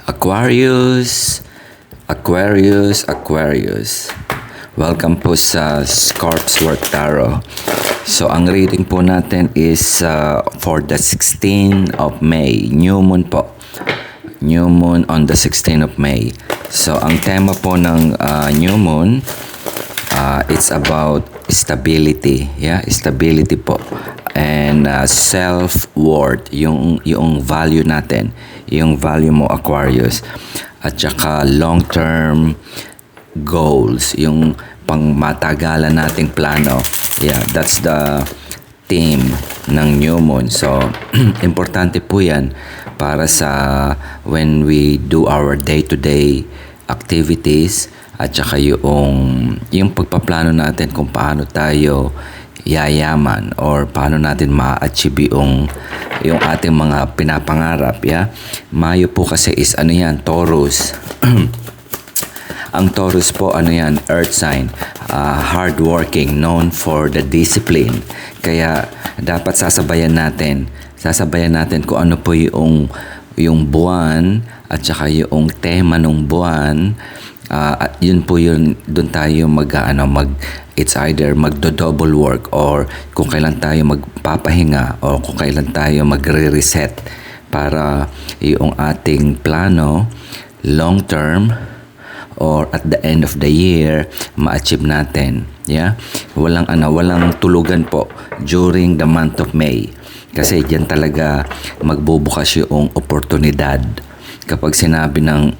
Aquarius, Aquarius, Aquarius. Welcome po sa Scorp's Work Tarot. So, ang reading po natin is for the 16th of May. New Moon po. New Moon on the 16th of May. So, ang tema po ng New Moon, it's about stability. Yeah, stability po. And self-worth, yung value natin. Yung value mo, Aquarius. At saka long-term goals, yung pangmatagalan nating plano. Yeah, that's the theme ng New Moon. So, importante po yan para sa when we do our day-to-day activities at saka yung pagpaplano natin kung paano tayo yayaman or paano natin ma-achieve yung ating mga pinapangarap. Yeah? Mayo po kasi is Taurus. Ang Taurus po, earth sign, hardworking, known for the discipline. Kaya dapat sasabayan natin kung ano po yung buwan at saka yung tema ng buwan. At yun po doon tayo it's either magdo-double work or kung kailan tayo magpapahinga o kung kailan tayo magre-reset para yung ating plano long term or at the end of the year ma-achieve natin. Yeah? Walang tulugan po during the month of May. Kasi diyan talaga magbubukas yung oportunidad. Kapag sinabi ng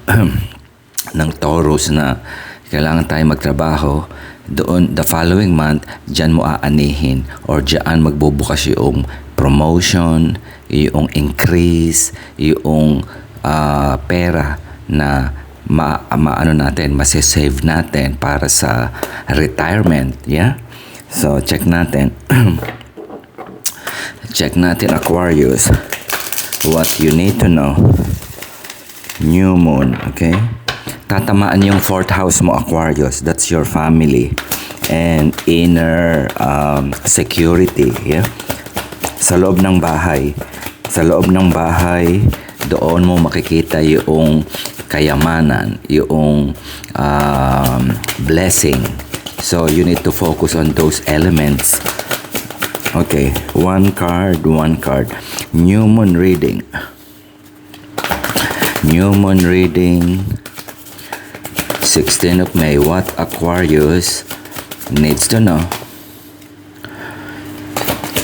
Taurus na kailangan tayo magtrabaho, doon the following month, diyan mo aanihin or diyan magbubukas yung promotion, yung increase, yung pera na masisave natin para sa retirement. Yeah? So, check natin. Check natin, Aquarius. What you need to know. New Moon, okay? Tatamaan yung 4th house mo, Aquarius. That's your family and inner security. Yeah? Sa loob ng bahay, doon mo makikita yung kayamanan, yung blessing. So, you need to focus on those elements. Okay, one card. New Moon reading. New Moon reading. 16th of May. What Aquarius needs to know.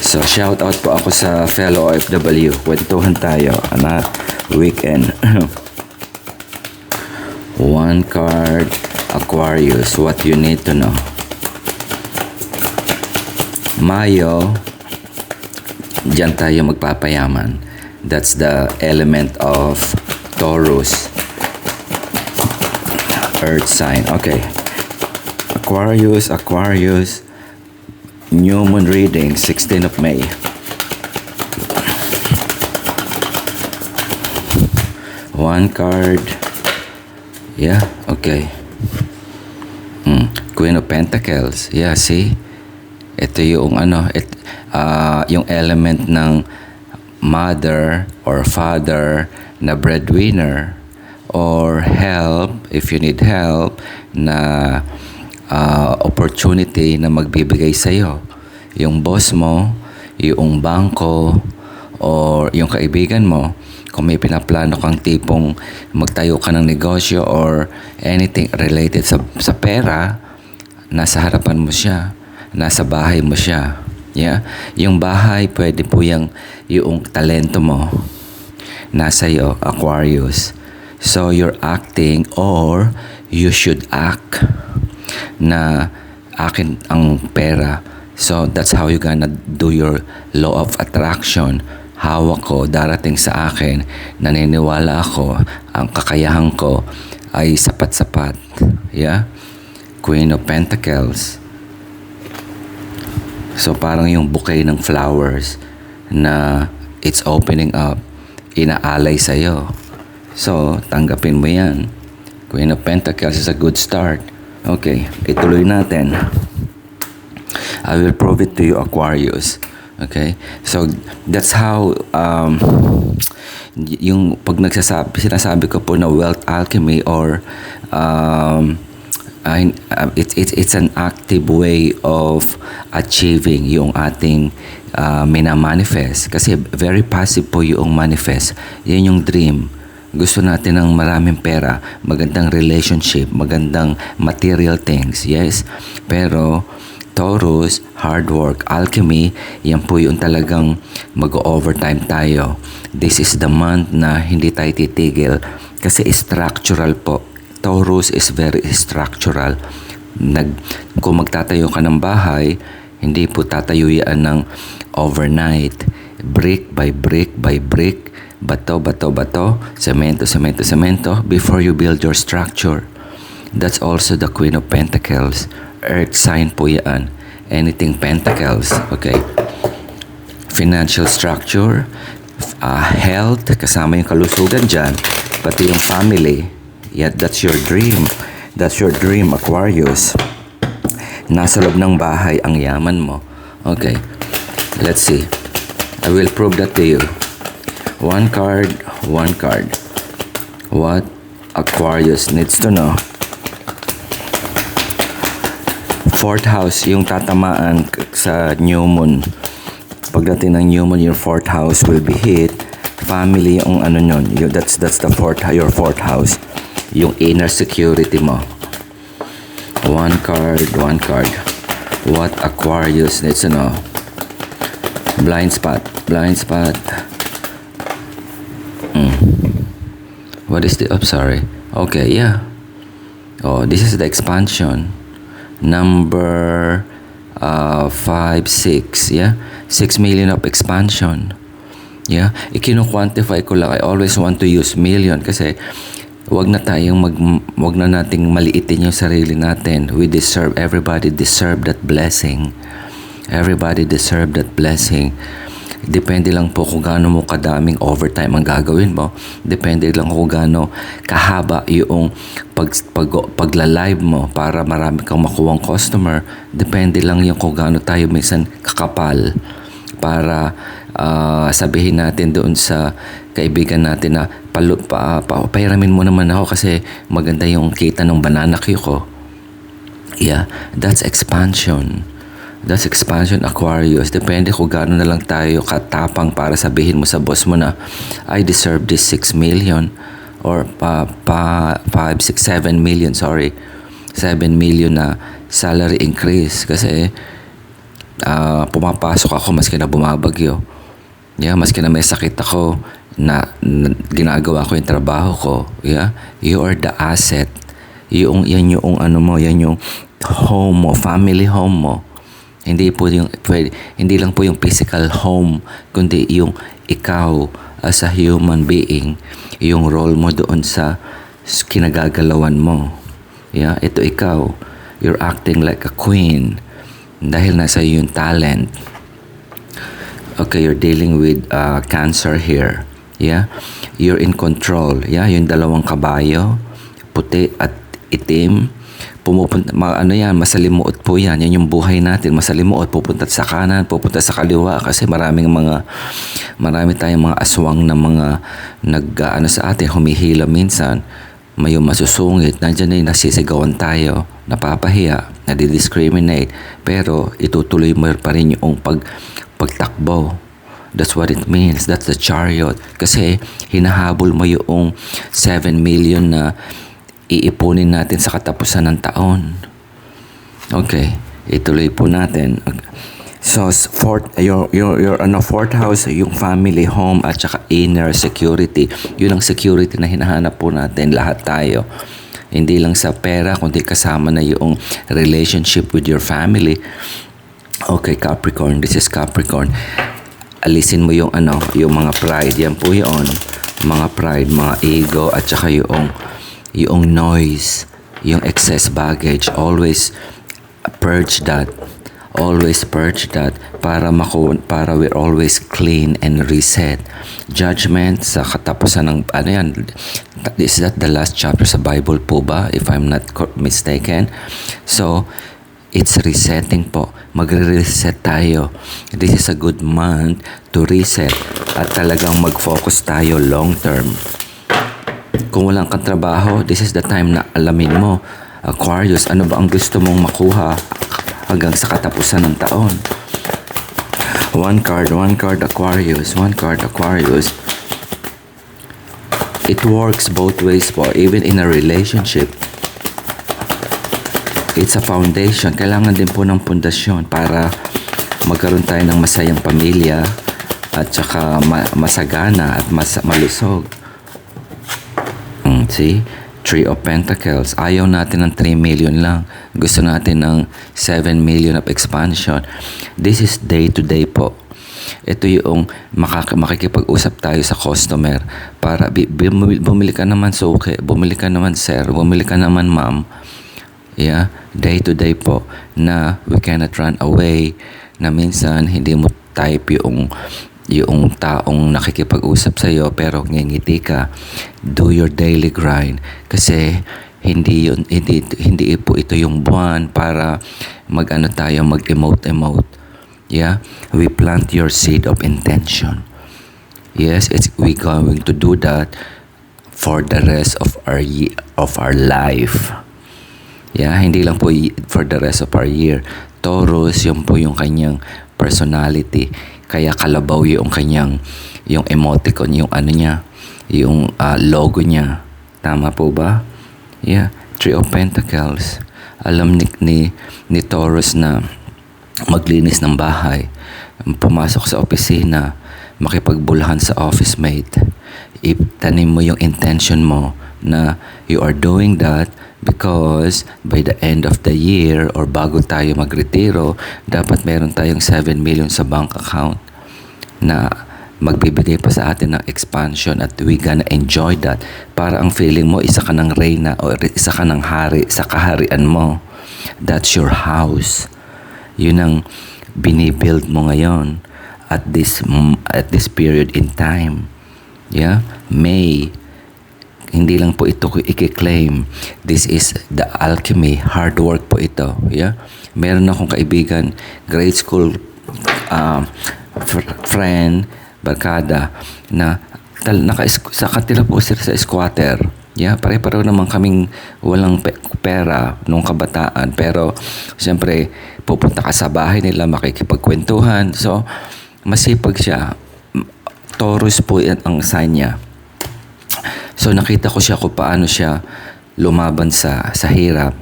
So, shout out po ako sa fellow OFW. Kwentuhan tayo. Weekend. One card, Aquarius, what you need to know. Mayo, diyan tayo magpapayaman. That's the element of Taurus. Earth sign. Okay. Aquarius. New Moon reading, 16th of May. One card. Yeah, okay. Queen of Pentacles. Yeah, see? Ito yung yung element ng mother or father na breadwinner or help, if you need help, na opportunity na magbibigay sa'yo. Yung boss mo, yung bangko, or yung kaibigan mo, kung may pinaplano kang tipong magtayo ka ng negosyo or anything related sa pera, nasa harapan mo siya, nasa bahay mo siya. Yeah? Yung bahay, pwede po yung talento mo nasa iyo, Aquarius. So, you're acting or you should act na akin ang pera. So, that's how you gonna do your law of attraction. Hawak ko, darating sa akin, naniniwala ako, ang kakayahan ko ay sapat-sapat. Yeah? Queen of Pentacles. So, parang yung bouquet ng flowers na it's opening up, inaalay sa'yo. So, tanggapin mo yan. Queen of Pentacles is a good start. Okay, ituloy natin. I will prove it to you, Aquarius. Okay? So, that's how yung pag sinasabi ko po na wealth alchemy or it's an active way of achieving yung ating minamanifest. Kasi very passive po yung manifest. Yan yung dream. Gusto natin ng maraming pera, magandang relationship, magandang material things, yes. Pero Taurus, hard work, alchemy, yan po yung talagang mag-overtime tayo. This is the month na hindi tayo titigil kasi structural po. Taurus is very structural. Kung magtatayo ka ng bahay, hindi po tatayo yan ng overnight. Brick by brick by brick, bato, semento, before you build your structure. That's also the Queen of Pentacles. Earth sign po yan. Anything Pentacles, okay? Financial structure, health, kasama yung kalusugan dyan, pati yung family. Yeah, that's your dream. That's your dream, Aquarius. Nasa loob ng bahay ang yaman mo. Okay, let's see. I will prove that to you. One card. What Aquarius needs to know. Fourth house, yung tatamaan sa new moon. Pagdating ng new moon, your fourth house will be hit. Family, yung ano nyon. That's your fourth house. Yung inner security mo. One card. What Aquarius needs to know. Blind spot. What is the sorry. Okay, yeah. Oh, this is the expansion. Number 5, 6, yeah. 6 million of expansion. Yeah. Ikino-quantify ko lang. I always want to use million kasi wag na nating maliitin yung sarili natin. Everybody deserve that blessing. Depende lang po kung gaano mo kadaming overtime ang gagawin mo. Depende lang kung gaano kahaba yung pagla-live mo para marami kang makuwang customer. Depende lang yung kung gaano tayo minsan kakapal para sabihin natin doon sa kaibigan natin na pahiramin mo naman ako kasi maganda yung kita ng banana cue ko. Yeah, that's expansion. That's expansion, Aquarius. Depende kung gaano na lang tayo katapang para sabihin mo sa boss mo na I deserve this 6 million or 5, 6, 7 million, 7 million na salary increase kasi pumapasok ako maski na bumabagyo. Yeah, maski na may sakit ako na ginagawa ko yung trabaho ko. Yeah, you are the asset. Yan yung home mo, family home mo. Hindi lang po yung physical home, kundi yung ikaw as a human being, yung role mo doon sa kinagagalawan mo. Yeah, ito ikaw. You're acting like a queen dahil nasa yung talent. Okay, you're dealing with Cancer here. Yeah, you're in control. Yeah, yung dalawang kabayo, puti at itim. Pumupunta, masalimuot po yan. Yan yung buhay natin, masalimuot. Pupunta sa kanan, pupunta sa kaliwa kasi marami tayong mga aswang na mga sa atin, humihila minsan. May masusungit, nandiyan na nasisigawan tayo, napapahiya, nadidiscriminate. Pero itutuloy mo pa rin yung pagtakbo. That's what it means. That's the chariot. Kasi hinahabol mo yung 7 million na iipunin natin sa katapusan ng taon. Okay, ituloy po natin. So, fourth house, yung family, home, at saka inner security. Yun ang security na hinahanap po natin lahat tayo. Hindi lang sa pera, kundi kasama na yung relationship with your family. Okay, Capricorn, this is Capricorn. Alisin mo yung mga pride. Yan po yun. Mga pride, mga ego, at saka yung noise, yung excess baggage. Always purge that para we're always clean and reset. Judgment sa katapusan ng is that the last chapter sa Bible po ba, if I'm not mistaken? So It's resetting po. Magre-reset tayo. This is a good month to reset at talagang mag-focus tayo long term. Kung walang kang trabaho, this is the time na alamin mo, Aquarius, ano ba ang gusto mong makuha hanggang sa katapusan ng taon. One card, Aquarius. One card, Aquarius. It works both ways po, even in a relationship. It's a foundation. Kailangan din po ng pundasyon para magkaroon tayo ng masayang pamilya at saka masagana at malusog. See? Three of Pentacles. Ayaw natin ng 3 million lang. Gusto natin ng 7 million of expansion. This is day-to-day po. Ito yung makikipag-usap tayo sa customer para bumili ka naman suki, bumili ka naman sir, bumili ka naman ma'am. Yeah, day to day po na we cannot run away, na minsan hindi mo type yung taong nakikipag-usap sa iyo pero ngingiti ka. Do your daily grind kasi hindi po ito yung buwan para mag-emote. Yeah, we plant your seed of intention. Yes, we going to do that for the rest of our life. Yeah, hindi lang po for the rest of our year. Taurus, yun po yung kanyang personality. Kaya kalabaw yung kanyang, yung emoticon, yung ano niya, yung logo niya. Tama po ba? Yeah, Three of Pentacles. Alam ni Taurus na maglinis ng bahay, pumasok sa opisina, makipagbulhan sa office mate. Itanim mo yung intention mo na you are doing that because by the end of the year or bago tayo magretiro, dapat meron tayong 7 million sa bank account na magbibigay pa sa atin ng expansion at we gonna enjoy that. Para ang feeling mo, isa ka ng reyna o isa ka ng hari sa kaharian mo. That's your house. Yun ang binibuild mo ngayon at this period in time. Yeah? May hindi lang po ito i-claim. This is the alchemy. Hard work po ito. Yeah? Meron akong kaibigan, grade school friend, barkada, na sa kanila po sila sa squatter. Yeah, pare-pareho naman kaming walang pera nung kabataan. Pero, siyempre, pupunta ka sa bahay nila, makikipagkwentuhan. So, masipag siya. Taurus po yan ang sign niya. So nakita ko siya kung paano siya lumaban sa hirap.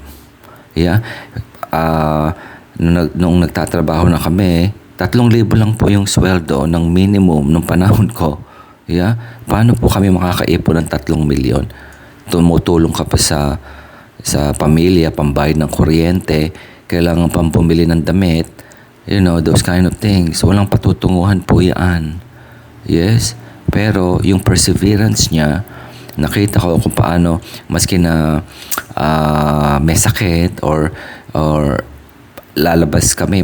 Yeah. Nung nagtatrabaho na kami, 3,000 lang po yung sweldo ng minimum nung panahon ko. Yeah. Paano po kami makakaipon ng 3 milyon? Tumutulong ka pa sa pamilya, pambayad ng kuryente, kailangan pang bumili ng damit, you know, those kind of things. Walang patutunguhan po yan. Yes. Pero yung perseverance niya, nakita ko kung paano maski na may sakit or lalabas kami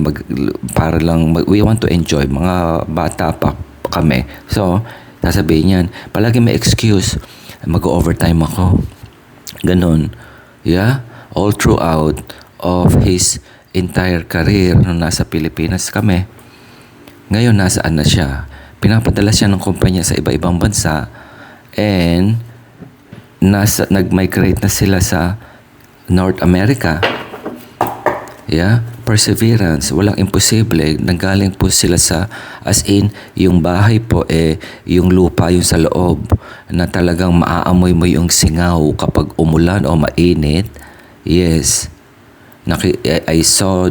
para lang we want to enjoy, mga bata pa kami. So sasabihin niyan, palagi may excuse, mag-overtime ako, ganun. Yeah, all throughout of his entire career nung nasa Pilipinas kami. Ngayon nasaan na siya? Pinapadala siya ng kumpanya sa iba-ibang bansa and nag-migrate na sila sa North America. Yeah, perseverance, walang imposible. Nanggaling po sila sa, as in, yung bahay po yung lupa yung sa loob na talagang maaamoy mo yung singaw kapag umulan o mainit. Yes, I saw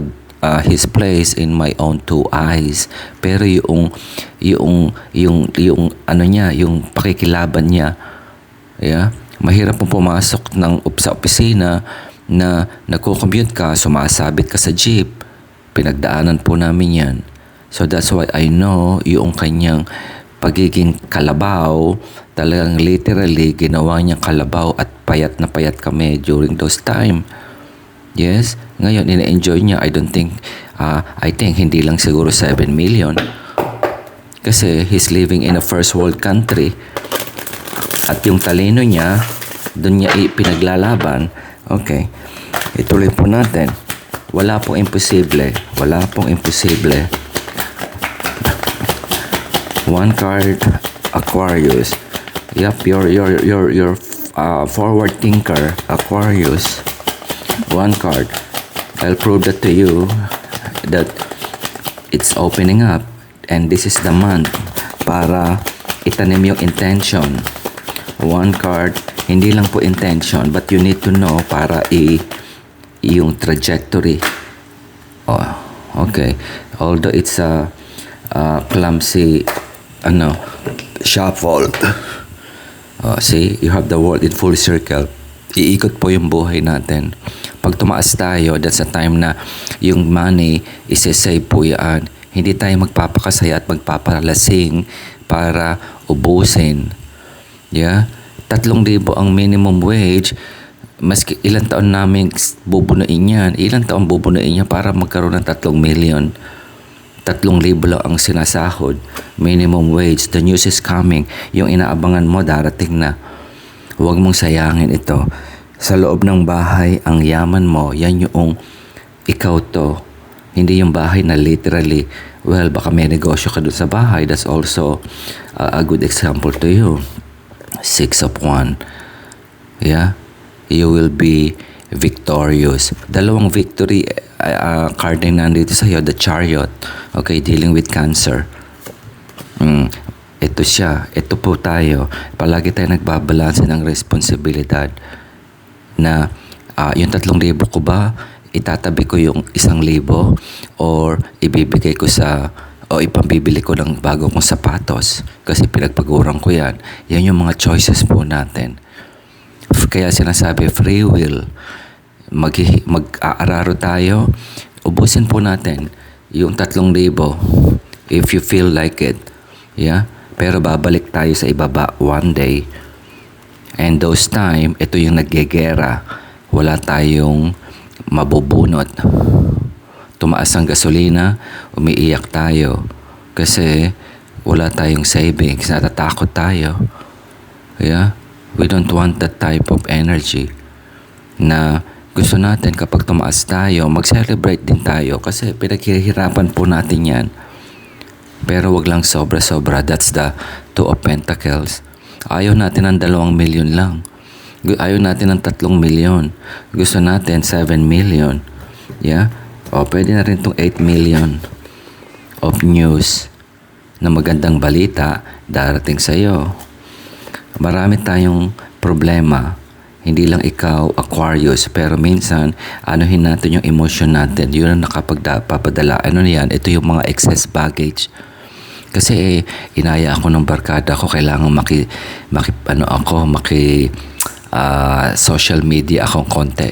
his place in my own 2 eyes. Pero yung ano niya, yung pakikilaban niya, yeah, mahirap pong pumasok sa opisina na nagko-commute ka, sumasabit ka sa jeep. Pinagdaanan po namin yan. So that's why I know yung kanyang pagiging kalabaw, talagang literally ginawa niyang kalabaw at payat na payat kami during those time. Yes, ngayon ina-enjoy niya. I think hindi lang siguro 7 million. Kasi he's living in a first world country. At yung talino niya, doon niya pinaglalaban. Okay, ituloy po natin. Wala pong imposible. Wala pong imposible. One card, Aquarius. Yup, your forward thinker, Aquarius. One card. I'll prove that to you that it's opening up, and this is the month para itanim yung intention. One card, hindi lang po intention, but you need to know para yung trajectory. Oh, okay. Although it's a clumsy shuffle. See, you have the world in full circle. Iikot po yung buhay natin. Pag tumaas tayo, that's a time na yung money isi-save po yan. Hindi tayo magpapakasaya at magpapalasing para ubusin. Yeah? 3,000 ang minimum wage. Maski ilang taon namin bubunuin yan. Ilang taon bubunuin yan para magkaroon ng 3 million. 3,000 lang ang sinasahod. Minimum wage. The news is coming. Yung inaabangan mo, darating na. Huwag mong sayangin ito. Sa loob ng bahay, ang yaman mo, yan yung ikaw to. Hindi yung bahay na literally, well, baka may negosyo ka doon sa bahay. That's also a good example to you. 6 of Wands. Yeah? You will be victorious. Dalawang victory card na nandito sa iyo, the Chariot. Okay, dealing with cancer. Ito siya. Ito po tayo. Palagi tayo nagbabalanse ng responsibilidad na yung 3,000 ko ba, itatabi ko yung 1,000 or ibibigay ko o ipambibili ko ng bago kong sapatos kasi pinagpaguran ko yan. Yan yung mga choices po natin. Kaya sinasabi, free will. Mag-aararo tayo. Ubusin po natin yung 3,000 if you feel like it. Yeah? Pero babalik tayo sa ibaba one day. And those time, ito yung naggegera. Wala tayong mabubunot. Tumaas ang gasolina, umiiyak tayo. Kasi wala tayong savings. Natatakot tayo. Yeah? We don't want that type of energy na gusto natin kapag tumaas tayo, mag-celebrate din tayo kasi pinaghihirapan po natin yan. Pero wag lang sobra-sobra. That's the 2 of Pentacles. Ayaw natin ng 2 million lang. Ayaw natin ng 3 million. Gusto natin 7 million. Yeah? O pwede na rin itong 8 million of news na magandang balita darating sa'yo. Marami tayong problema. Hindi lang ikaw, Aquarius, pero minsan, anuhin natin yung emotion natin. Yun ang nakapagpapadala. Ano yan? Ito yung mga excess baggage. Kasi inaya ako ng barkada ko, kailangan social media akong konti.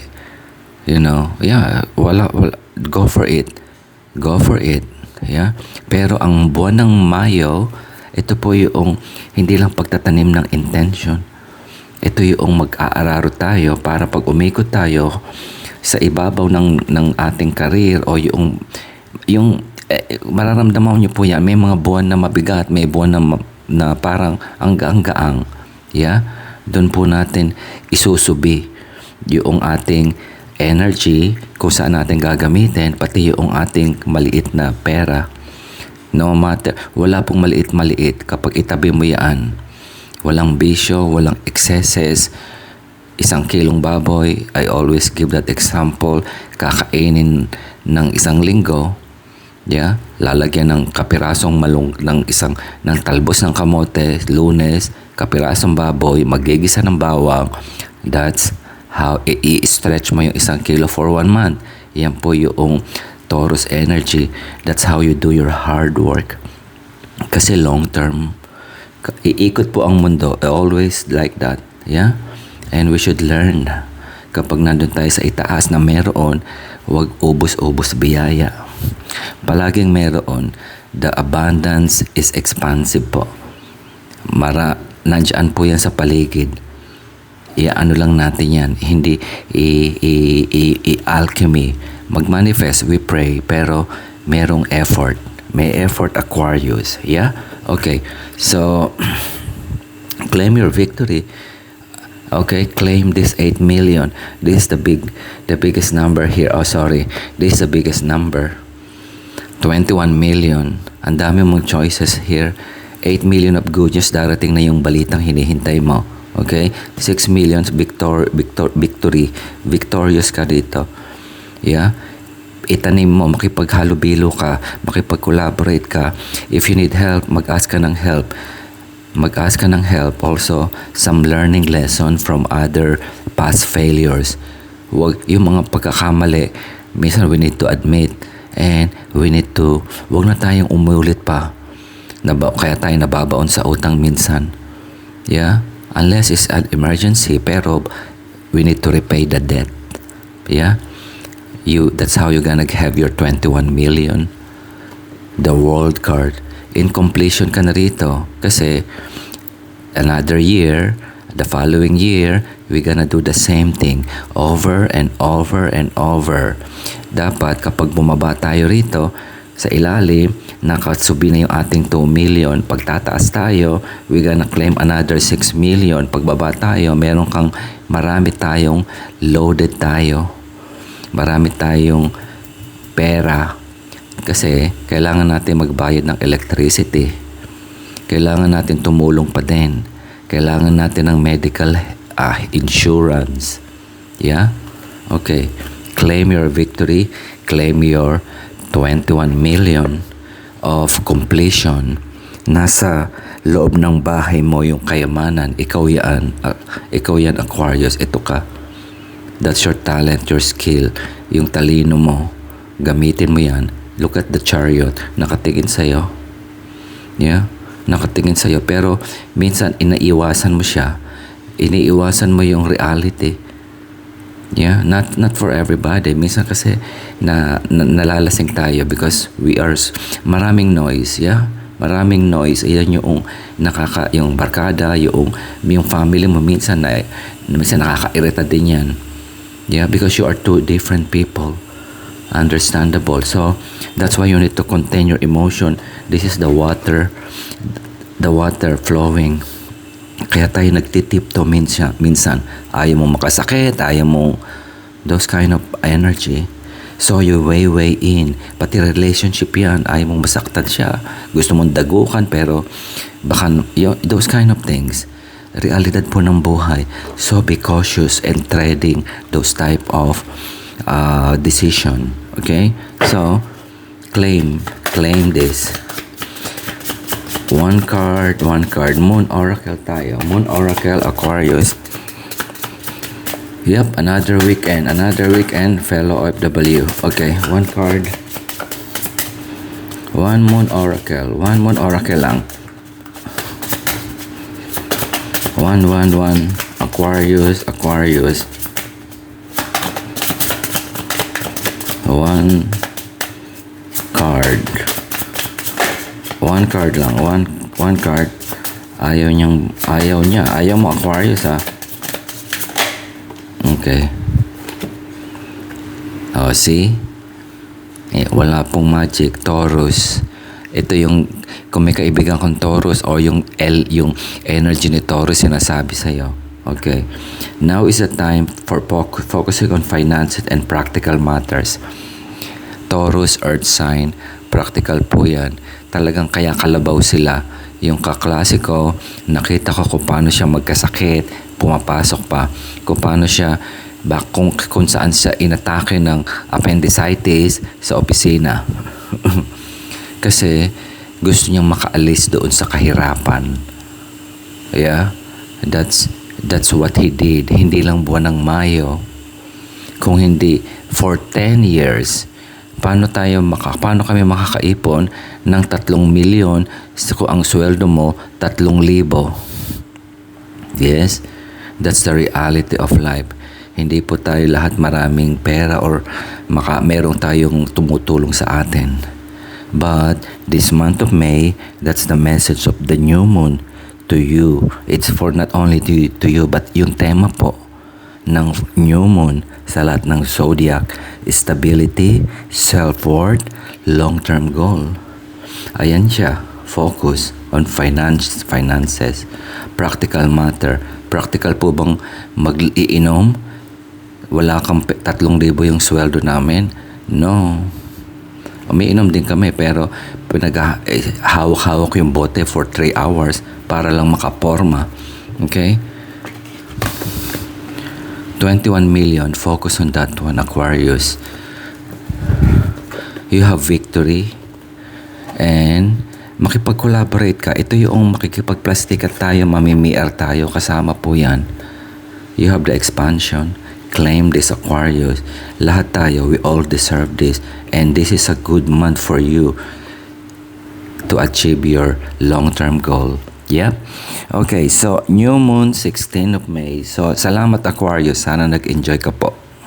You know, yeah, wala, go for it. Go for it. Yeah? Pero ang buwan ng Mayo, ito po yung hindi lang pagtatanim ng intention. Ito yung mag-aararo tayo para pag umikot tayo sa ibabaw ng ating career o mararamdaman niyo po yan. May mga buwan na mabigat, may buwan na parang ang gaang-gaang. Yeah? Doon po natin isusubi yung ating energy kung saan natin gagamitin, pati yung ating maliit na pera. No matter, wala pong maliit-maliit kapag itabi mo yan. Walang bisyo, walang excesses. 1 kilong baboy, I always give that example, kakainin ng 1 linggo, yeah? Lalagyan ng kapirasong ng talbos ng kamote, Lunes, kapirasong baboy, magigisa ng bawang. That's how i-stretch mo yung 1 kilo for 1 month. Yan po yung Taurus energy. That's how you do your hard work. Kasi long term, iikot po ang mundo. Always like that. Yeah? And we should learn. Kapag nandun tayo sa itaas na meron, huwag ubos-ubos biyaya. Palaging meron. The abundance is expansive po. Nandiyan po yan sa paligid. Ano lang natin yan. Hindi alchemy. Mag-manifest, we pray, pero merong effort. May effort, Aquarius. Yeah? Okay. So, claim your victory. Okay, claim this 8 million. This is the biggest number here. Oh, sorry. This is the biggest number. 21 million. Ang dami mong choices here. 8 million of good news. Darating na yung balitang hinihintay mo. Okay? 6 million victory. Victorious ka dito. Yeah? Itanim mo, makipaghalubilo ka, makipag-collaborate ka. If you need help, mag-ask ka ng help. Mag-ask ka ng help. Also, some learning lesson from other past failures. Yung mga pagkakamali, minsan we need to admit and we need to, wag na tayong umulit pa. Kaya tayo nababaon sa utang minsan. Yeah? Unless it's an emergency, pero we need to repay the debt. Yeah? That's how you're gonna have your 21 million. The world card. In completion ka na rito. Kasi another year, the following year, we're gonna do the same thing over and over and over. Dapat kapag bumaba tayo rito sa ilalim, nakasubi na yung ating 2 million. Pag tataas tayo, we're gonna claim another 6 million. Pagbaba tayo, marami tayong loaded tayo. Marami tayong pera. Kasi kailangan natin magbayad ng electricity. Kailangan natin tumulong pa din. Kailangan natin ng medical insurance. Yeah? Okay. Claim your victory. Claim your 21 million of completion. Nasa loob ng bahay mo yung kayamanan. Ikaw yan, Aquarius. Ito ka. That's your talent, your skill. Yung talino mo. Gamitin mo yan. Look at the chariot. Nakatingin sa'yo. Yeah? Nakatingin sa'yo. Pero minsan inaiwasan mo siya. Iniiwasan mo yung reality. Yeah? Not for everybody. Minsan kasi nalalasing tayo because maraming noise. Yeah? Maraming noise. Ayan yung barkada, yung family mo minsan nakaka-irita din yan. Yeah? Because you are two different people. Understandable. So that's why you need to contain your emotion. This is the water flowing. Kaya tayo nagtitipto minsan. Ayaw mo makasakit, ayaw mo those kind of energy. So you way in. Pati relationship yan, ayaw mong masaktan siya. Gusto mong dagukan pero baka those kind of things. Realidad po ng buhay. So be cautious and treading those type of decision. Okay? So, claim this. One card. Moon Oracle tayo. Moon Oracle, Aquarius. Yep, another weekend, fellow OFW. Okay, one card. One Moon Oracle lang. 111 Aquarius. One card lang. One card. Ayaw mo Aquarius ha. Okay. Oh, see? Wala pong magic. Taurus. Ito yung kung may kaibigan kong Taurus o yung energy ni Taurus sinasabi sa'yo. Okay. Now is the time for focusing on finances and practical matters. Taurus, earth sign, practical po yan. Talagang kaya kalabaw sila. Yung kaklase ko, nakita ko kung paano siya magkasakit, pumapasok pa, kung paano siya, kung saan siya inatake ng appendicitis sa opisina. Kasi gusto niyang makaalis doon sa kahirapan. Yeah? That's what he did. Hindi lang buwan ng Mayo. Kung hindi, for 10 years, paano kami makakaipon ng 3 milyon kung ang sweldo mo 3,000? Yes, that's the reality of life. Hindi po tayo lahat maraming pera or merong tayong tumutulong sa atin. But this month of May, that's the message of the new moon to you. It's for not only to you, but yung tema po ng new moon sa lahat ng zodiac, stability, self-worth, long-term goal. Ayan siya, focus on finances, practical matter, Practical po bang mag-iinom? Wala kang 3,000 yung sweldo namin? No. Umiinom din kami pero hawak-hawak yung bote for 3 hours para lang makaporma. Okay? 21 million. Focus on that one, Aquarius. You have victory. And makipag-collaborate ka. Ito yung makikipag-plastikat tayo, mamimier tayo. Kasama po yan. You have the expansion. Claim this, Aquarius. Lahat tayo, we all deserve this. And this is a good month for you to achieve your long-term goal. Yep. Okay, so new moon 16 of May. So salamat, Aquarius. Sana nag-enjoy ka po.